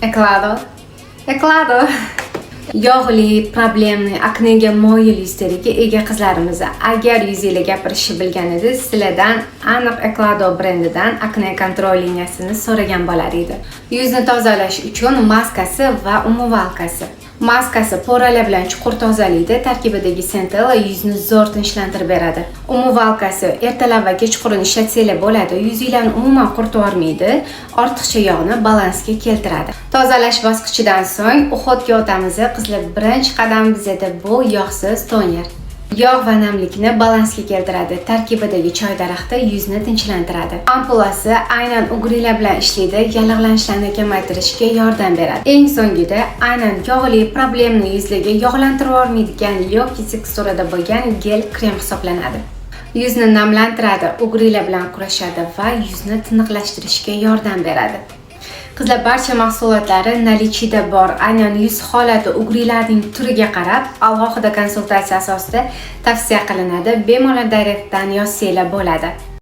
Eclado. Yog'li, problemli, aknega moyil yuzlariga ega qizlarimiz, agar yuzingizni gapirishni bilganida sizlardan aniq Eclado brendidan akne kontrol liniyasini so'ragan bo'lar edi. Yuzni tozalash uchun maskasi va umuvvalkasi. Maskasi po'ralar bilan chuqur tozalaydi, tarkibidagi centella yuzni zo'r tinchlantirib beradi. Umuvvalkasi ertalab va kechqurun ishlatsanglar bo'ladi, yuzinglarni umuman quritib yormaydi, ortiqcha yog'ni balansga keltiradi. Tozalash bosqichidan so'ng uxotga o'tamiz. Qizlar, birinchi qadam bizda bu yog'siz toner. Yog' va namlikni balansga keltiradi. Tarkibidagi choy daraxti yuzni tinchlantiradi. Ampulasi aynan ugrilar bilan ishlaydi, yallig'lanishlarni kamaytirishga yordam beradi. Eng so'ngida aynan yog'li, problemli yuzlarga yog'lantirib yormaydigan yoki teksturada bo'lgan gel krem hisoblanadi. Yuzni namlantiradi, ugrilar bilan kurashadi va yuzni tiniqlashtirishga yordam beradi. Qizlar, barcha mahsulotlari nalichida bor. Aynan yuz holati ugrilarning turiga qarab alohida konsultatsiya asosida tavsiya qilinadi. Bemalol direktdan yozsanglar bo'ladi.